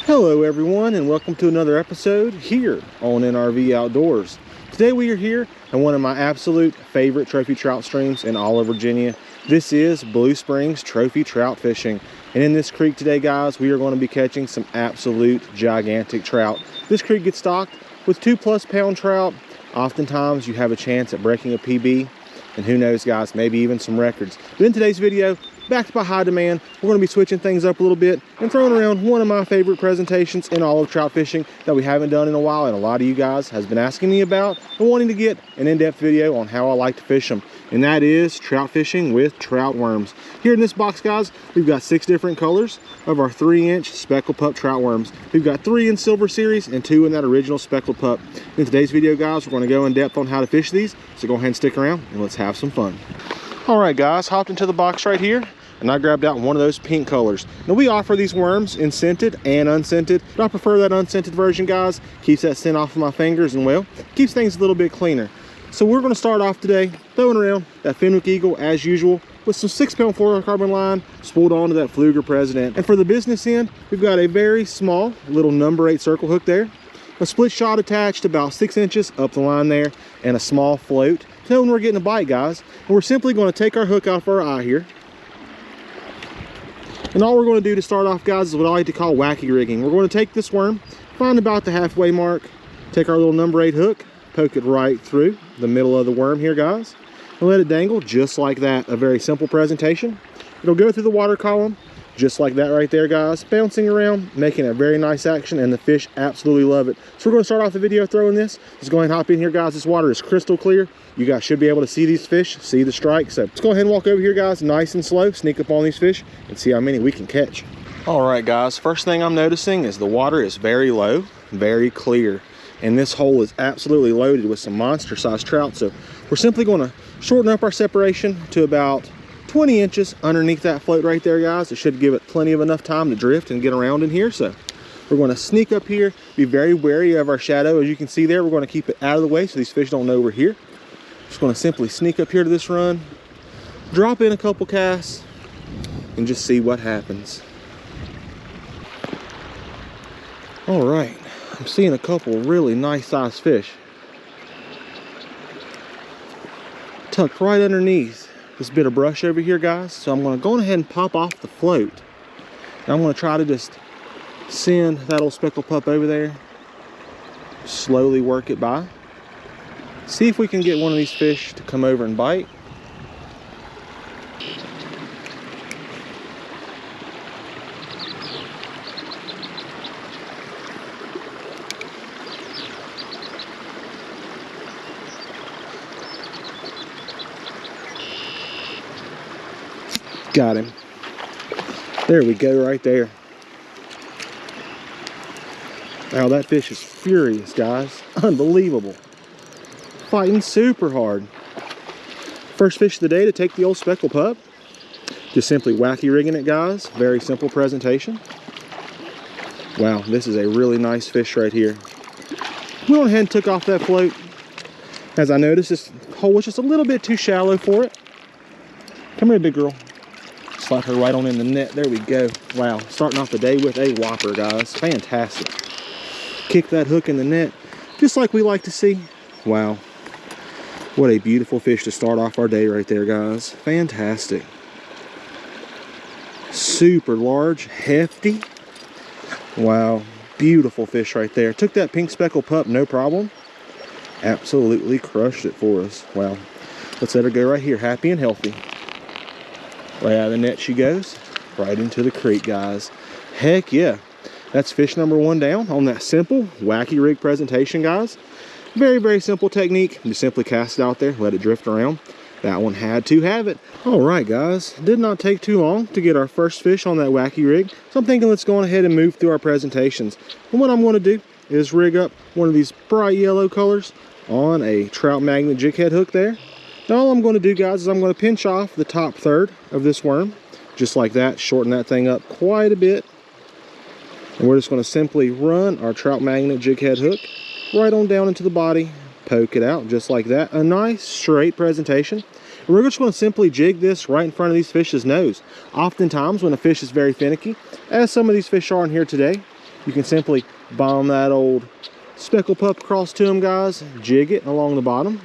Hello everyone, and welcome to another episode here on NRV Outdoors. Today we are here in one of my absolute favorite trophy trout streams in all of Virginia. This is Blue Springs trophy trout fishing. And in this creek today, guys, we are going to be catching some absolute gigantic trout. This creek gets stocked with 2+ pound trout. Oftentimes you have a chance at breaking a PB, and who knows, guys, maybe even some records. But in today's video, backed by high demand, we're going to be switching things up a little bit and throwing around one of my favorite presentations in all of trout fishing that we haven't done in a while, and a lot of you guys has been asking me about and wanting to get an in-depth video on how I like to fish them, and that is trout fishing with trout worms. Here in this box, guys, we've got 6 different colors of our 3-inch speckled pup trout worms. We've got 3 in silver series and 2 in that original speckled pup. In today's video, guys, we're going to go in depth on how to fish these, so go ahead and stick around and let's have some fun. All right, guys, hopped into the box right here, and I grabbed out one of those pink colors. Now, we offer these worms in scented and unscented, but I prefer that unscented version, guys. Keeps that scent off of my fingers and, well, keeps things a little bit cleaner. So we're going to start off today throwing around that Fenwick Eagle as usual with some 6-pound fluorocarbon line spooled onto that Pfluger President. And for the business end, we've got a very small little number 8 circle hook there, a split shot attached about 6 inches up the line there, and a small float. So when we're getting a bite, guys, and we're simply going to take our hook off our eye here. And all we're going to do to start off, guys, is what I like to call wacky rigging. We're going to take this worm, find about the halfway mark, take our little number 8 hook, poke it right through the middle of the worm here, guys, and let it dangle just like that. A very simple presentation. It'll go through the water column just like that right there, guys, bouncing around, making a very nice action, and the fish absolutely love it. So we're going to start off the video throwing this. Let's go ahead and hop in here, guys. This water is crystal clear. You guys should be able to see these fish, see the strike. So let's go ahead and walk over here, guys, nice and slow, sneak up on these fish and see how many we can catch. All right, guys, first thing I'm noticing is the water is very low, very clear, and this hole is absolutely loaded with some monster sized trout. So we're simply going to shorten up our separation to about 20 inches underneath that float right there, guys. It should give it plenty of enough time to drift and get around in here. So we're going to sneak up here, be very wary of our shadow. As you can see there, we're going to keep it out of the way so these fish don't know we're here. Just going to simply sneak up here to this run, drop in a couple casts, and just see what happens. All right, I'm seeing a couple really nice sized fish tucked right underneath this bit of brush over here, guys. So I'm going to go ahead and pop off the float, and I'm going to try to just send that old speckled pup over there, slowly work it by, see if we can get one of these fish to come over and bite. Got him. There we go, right there. Wow, that fish is furious, guys. Unbelievable. Fighting super hard. First fish of the day to take the old speckled pup. Just simply wacky rigging it, guys. Very simple presentation. Wow, this is a really nice fish right here. We went ahead and took off that float, as I noticed this hole was just a little bit too shallow for it. Come here, big girl. Slide her right on in the net. There we go. Wow, starting off the day with a whopper, guys. Fantastic. Kick that hook in the net, just like we like to see. Wow, what a beautiful fish to start off our day right there, guys. Fantastic. Super large, hefty. Wow, beautiful fish right there. Took that pink speckled pup, no problem. Absolutely crushed it for us. Wow, let's let her go right here, happy and healthy. Right out of the net she goes, right into the creek, guys. Heck yeah. That's fish number 1 down on that simple wacky rig presentation, guys. Very, very simple technique. Just simply cast it out there, let it drift around. That one had to have it. All right, guys. Did not take too long to get our first fish on that wacky rig. So I'm thinking let's go ahead and move through our presentations. And what I'm going to do is rig up one of these bright yellow colors on a trout magnet jig head hook there. Now all I'm going to do, guys, is I'm going to pinch off the top third of this worm, just like that, shorten that thing up quite a bit. And we're just going to simply run our trout magnet jig head hook right on down into the body, poke it out just like that. A nice straight presentation. And we're just going to simply jig this right in front of these fish's nose. Oftentimes when a fish is very finicky, as some of these fish are in here today, You can simply bomb that old speckled pup across to them, guys, jig it along the bottom,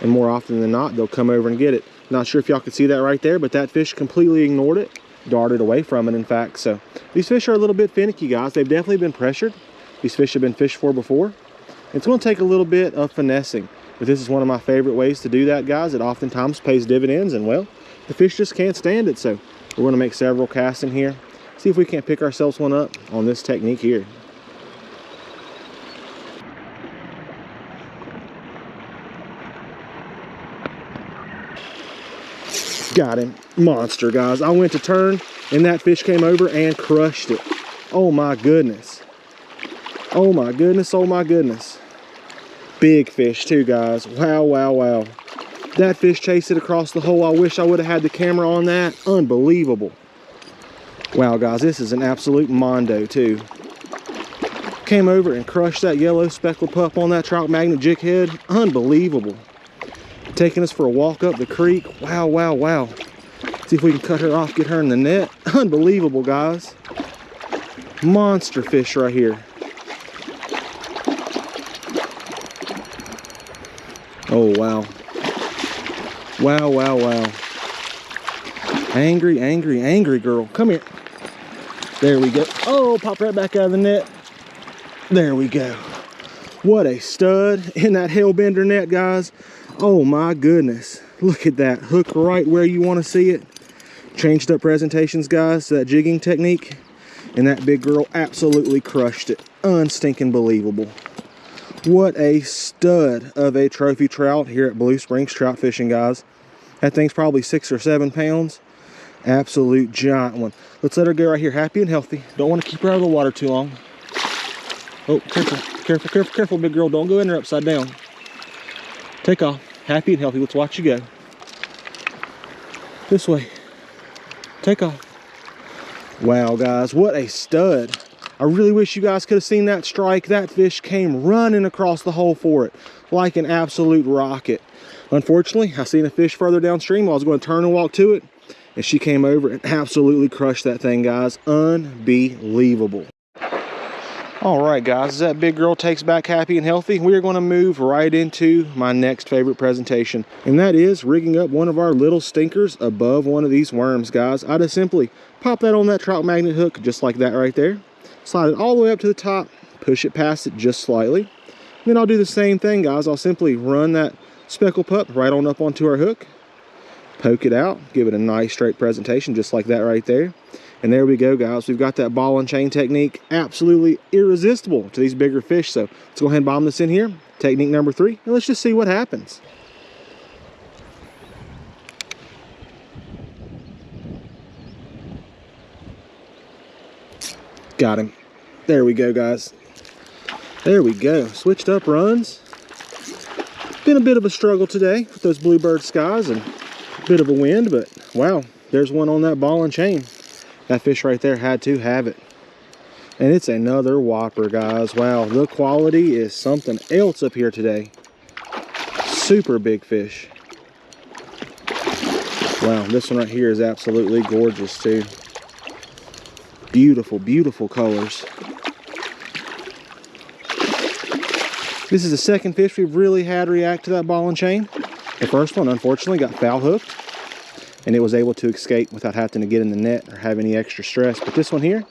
and more often than not, they'll come over and get it. Not sure if y'all can see that right there, but that fish completely ignored it, darted away from it, in fact. So these fish are a little bit finicky, guys. They've definitely been pressured. These fish have been fished for before. It's going to take a little bit of finessing, but this is one of my favorite ways to do that, guys. It oftentimes pays dividends, and well, the fish just can't stand it. So we're going to make several casts in here, see if we can't pick ourselves one up on this technique here. Got him. Monster, guys. I went to turn and that fish came over and crushed it. Oh my goodness. Oh my goodness. Oh my goodness. Big fish too, guys. Wow, wow, wow. That fish chased it across the hole. I wish I would have had the camera on that. Unbelievable. Wow, guys, this is an absolute mondo too. Came over and crushed that yellow speckled pup on that trout magnet jig head. Unbelievable. Taking us for a walk up the creek. Wow, wow, wow. See if we can cut her off, get her in the net. Unbelievable, guys. Monster fish right here. Oh, wow. Wow, wow, wow. Angry, angry, angry girl. Come here. There we go. Oh, pop right back out of the net. There we go. What a stud in that Hellbender net, guys. Oh my goodness. Look at that. Hook right where you want to see it. Changed up presentations, guys, to that jigging technique. And that big girl absolutely crushed it. Unstinking believable. What a stud of a trophy trout here at Blue Springs Trout Fishing, guys. That thing's probably 6 or 7 pounds. Absolute giant one. Let's let her go right here, happy and healthy. Don't want to keep her out of the water too long. Oh, careful, careful, careful, careful, big girl. Don't go in there upside down. Take off, happy and healthy. Let's watch you go. This way. Take off. Wow, guys, what a stud. I really wish you guys could have seen that strike. That fish came running across the hole for it like an absolute rocket. Unfortunately, I seen a fish further downstream. I was going to turn and walk to it, and she came over and absolutely crushed that thing, guys. Unbelievable. All right, guys, as that big girl takes back happy and healthy, we are going to move right into my next favorite presentation, and that is rigging up one of our little stinkers above one of these worms, guys. I just simply pop that on that trout magnet hook just like that right there, slide it all the way up to the top, push it past it just slightly. Then I'll do the same thing, guys. I'll simply run that speckled pup right on up onto our hook, poke it out, give it a nice straight presentation just like that right there. And there we go, guys. We've got that ball and chain technique absolutely irresistible to these bigger fish. So let's go ahead and bomb this in here. Technique number 3, and let's just see what happens. Got him. There we go, guys. There we go. Switched up runs. Been a bit of a struggle today with those bluebird skies and a bit of a wind, but wow, there's one on that ball and chain. That fish right there had to have it. And it's another whopper, guys. Wow, the quality is something else up here today. Super big fish. Wow, this one right here is absolutely gorgeous too. Beautiful, beautiful colors. This is the second fish we've really had react to that ball and chain. The first one, unfortunately, got foul hooked, and it was able to escape without having to get in the net or have any extra stress. But this one here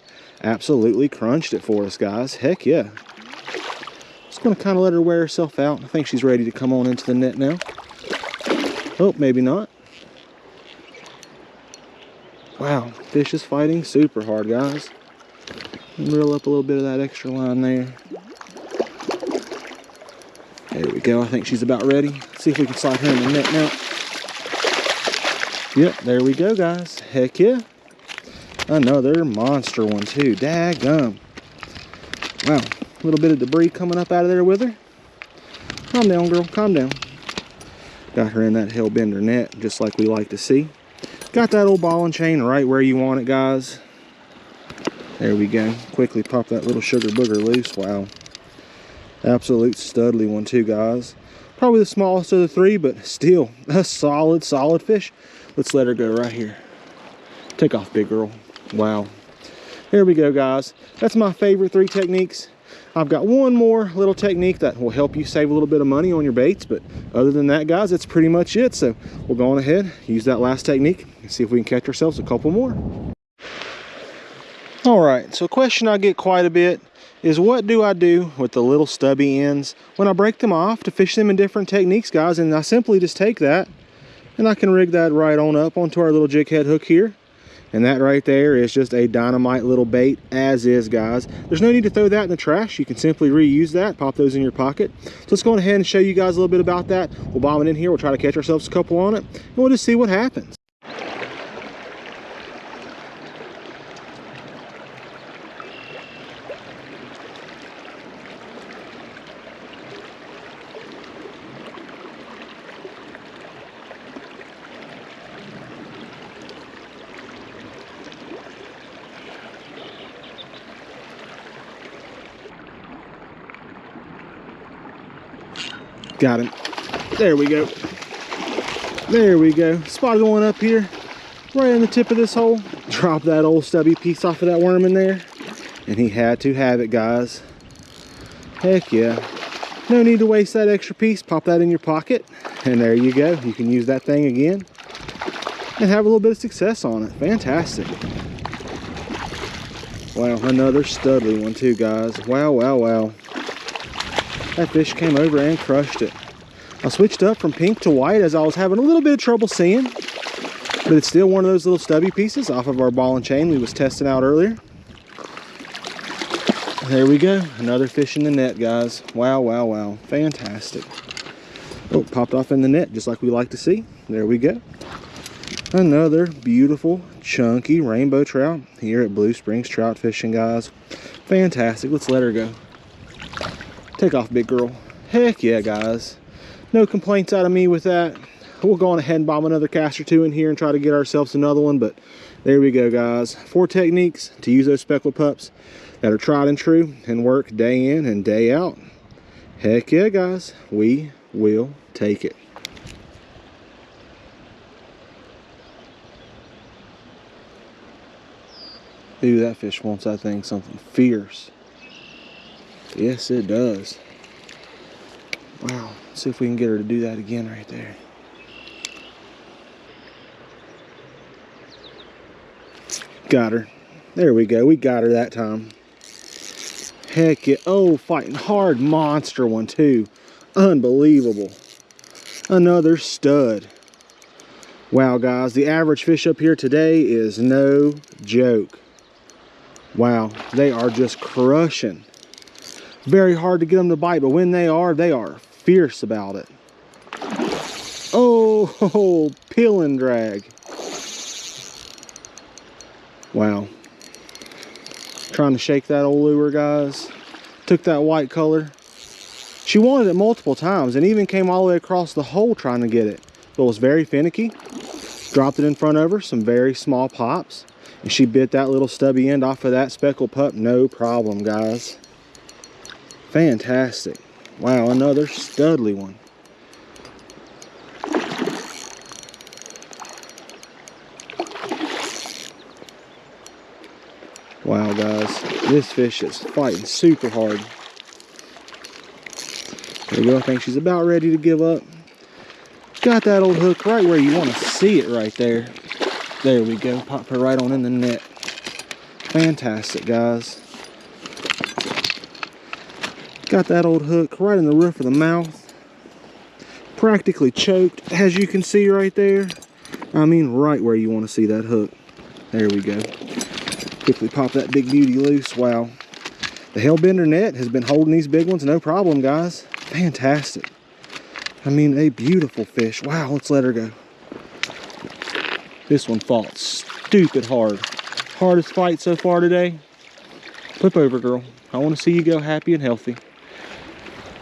absolutely crunched it for us, guys. Heck yeah. Just going to kind of let her wear herself out. I think she's ready to come on into the net now. Oh, maybe not. Wow, fish is fighting super hard, guys. Reel up a little bit of that extra line there. There we go. I think she's about ready. Let's see if we can slide her in the net now. Yep, there we go, guys. Heck yeah. Another monster one too. Daggum. Wow, a little bit of debris coming up out of there with her. Calm down, girl, calm down. Got her in that Hellbender net, just like we like to see. Got that old ball and chain right where you want it, guys. There we go. Quickly pop that little sugar booger loose. Wow. Absolute studly one too, guys. Probably the smallest of the 3, but still a solid, solid fish. Let's let her go right here. Take off, big girl. Wow. Here we go, guys. That's my favorite 3 techniques. I've got one more little technique that will help you save a little bit of money on your baits, but other than that, guys, that's pretty much it. So we'll go on ahead, use that last technique, and see if we can catch ourselves a couple more. All right, so a question I get quite a bit is, what do I do with the little stubby ends when I break them off to fish them in different techniques, guys? And I simply just take that and I can rig that right on up onto our little jig head hook here. And that right there is just a dynamite little bait as is, guys. There's no need to throw that in the trash. You can simply reuse that, pop those in your pocket. So let's go ahead and show you guys a little bit about that. We'll bomb it in here, we'll try to catch ourselves a couple on it, and we'll just see what happens. Got him. There we go. There we go. Spotted one up here, right in the tip of this hole. Drop that old stubby piece off of that worm in there. And he had to have it, guys. Heck yeah. No need to waste that extra piece. Pop that in your pocket. And there you go. You can use that thing again and have a little bit of success on it. Fantastic. Wow, another studly one too, guys. Wow, wow, wow. That fish came over and crushed it. I switched up from pink to white as I was having a little bit of trouble seeing, but it's still one of those little stubby pieces off of our ball and chain we was testing out earlier. There we go, another fish in the net, guys. Wow, wow, wow, fantastic. Oh, popped off in the net just like we like to see. There we go. Another beautiful chunky rainbow trout here at Blue Springs Trout Fishing, guys. Fantastic. Let's let her go. Take off, big girl. Heck yeah, guys. No complaints out of me with that. We'll go on ahead and bomb another cast or two in here and try to get ourselves another one, but there we go, guys. 4 techniques to use those speckled pups that are tried and true and work day in and day out. Heck yeah, guys. We will take it. Ooh, that fish wants that thing something fierce. Yes, it does. Wow, let's see if we can get her to do that again right there. Got her. There we go, we got her that time. Heck yeah, oh, fighting hard monster one too. Unbelievable. Another stud. Wow, guys, the average fish up here today is no joke. Wow, they are just crushing. Very hard to get them to bite, but when they are fierce about it. Oh, peel and drag. Wow. Trying to shake that old lure, guys. Took that white color. She wanted it multiple times and even came all the way across the hole trying to get it. But it was very finicky. Dropped it in front of her, some very small pops. And she bit that little stubby end off of that speckled pup, no problem, guys. Fantastic. Wow, another studly one. Wow, guys, this fish is fighting super hard. There you go, I think she's about ready to give up. Got that old hook right where you want to see it right there. There we go, pop her right on in the net. Fantastic, guys. Got that old hook right in the roof of the mouth. Practically choked, as you can see right there. I mean, right where you want to see that hook. There we go. Quickly pop that big beauty loose. Wow. The Hellbender net has been holding these big ones no problem, guys. Fantastic. I mean, a beautiful fish. Wow, let's let her go. This one fought stupid hard. Hardest fight so far today. Flip over, girl. I want to see you go happy and healthy.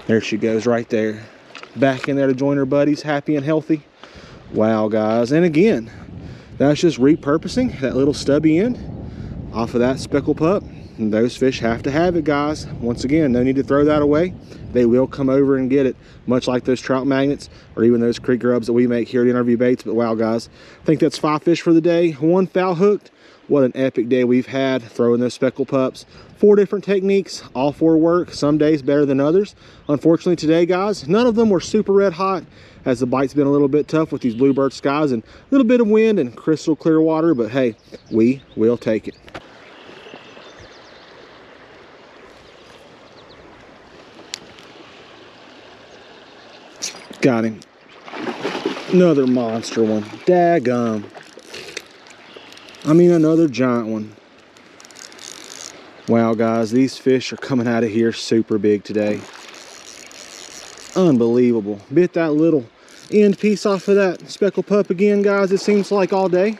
There she goes right there. Back in there to join her buddies, happy and healthy. Wow, guys. And again, that's just repurposing that little stubby end off of that speckled pup. And those fish have to have it, guys. Once again, no need to throw that away. They will come over and get it, much like those trout magnets or even those creek grubs that we make here at NRV Baits. But wow, guys, I think that's 5 fish for the day. 1 foul hooked, what an epic day we've had throwing those speckled pups. 4 different techniques, all 4 work, some days better than others. Unfortunately today, guys, none of them were super red hot, as the bite's been a little bit tough with these bluebird skies and a little bit of wind and crystal clear water, but hey, we will take it. Got him. Another monster one. Daggum. I mean, another giant one. Wow, guys, these fish are coming out of here super big today. Unbelievable. Bit that little end piece off of that speckled pup again, guys. It seems like all day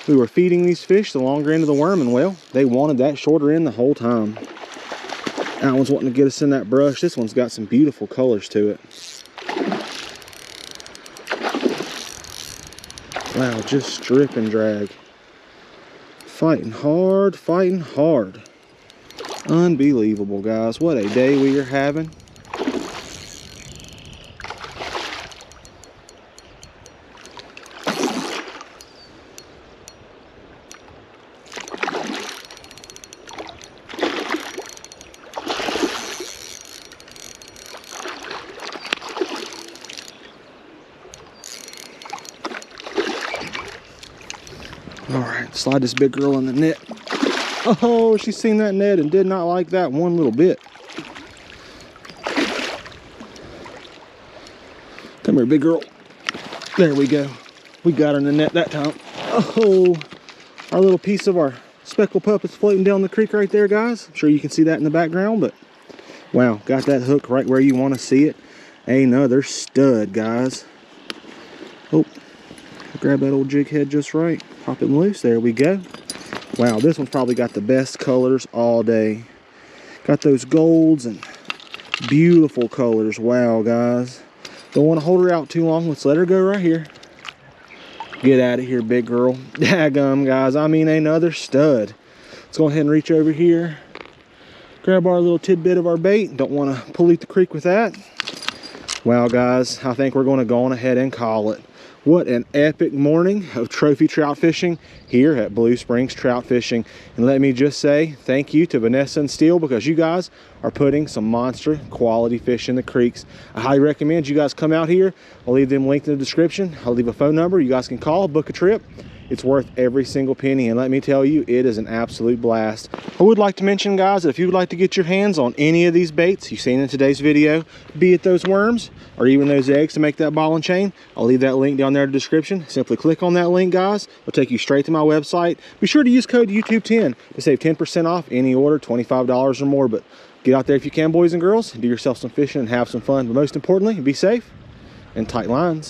we were feeding these fish the longer end of the worm, and well, they wanted that shorter end the whole time. That one's wanting to get us in that brush. This one's got some beautiful colors to it. Wow, just strip and drag. Fighting hard, fighting hard. Unbelievable, guys. What a day we are having. All right, slide this big girl in the net. Oh, she's seen that net and did not like that one little bit. Come here, big girl. There we go. We got her in the net that time. Oh, our little piece of our speckled pup is floating down the creek right there, guys. I'm sure you can see that in the background, but wow, got that hook right where you want to see it. Another stud, guys. Oh, grab that old jig head just right. Pop him loose. There we go. Wow, this one's probably got the best colors all day. Got those golds and beautiful colors. Wow, guys. Don't want to hold her out too long. Let's let her go right here. Get out of here, big girl. Daggum, guys. I mean, another stud. Let's go ahead and reach over here. Grab our little tidbit of our bait. Don't want to pollute the creek with that. Wow, guys. I think we're going to go on ahead and call it. What an epic morning of trophy trout fishing here at Blue Springs Trout Fishing. And let me just say thank you to Vanessa and Steele, because you guys are putting some monster quality fish in the creeks. I highly recommend you guys come out here. I'll leave them linked in the description. I'll leave a phone number. You guys can call, book a trip. It's worth every single penny, and let me tell you, it is an absolute blast. I would like to mention, guys, that if you would like to get your hands on any of these baits you've seen in today's video, be it those worms or even those eggs to make that ball and chain, I'll leave that link down there in the description. Simply click on that link, guys. It'll take you straight to my website. Be sure to use code YouTube10 to save 10% off any order, $25 or more. But get out there if you can, boys and girls, do yourself some fishing and have some fun. But most importantly, be safe and tight lines.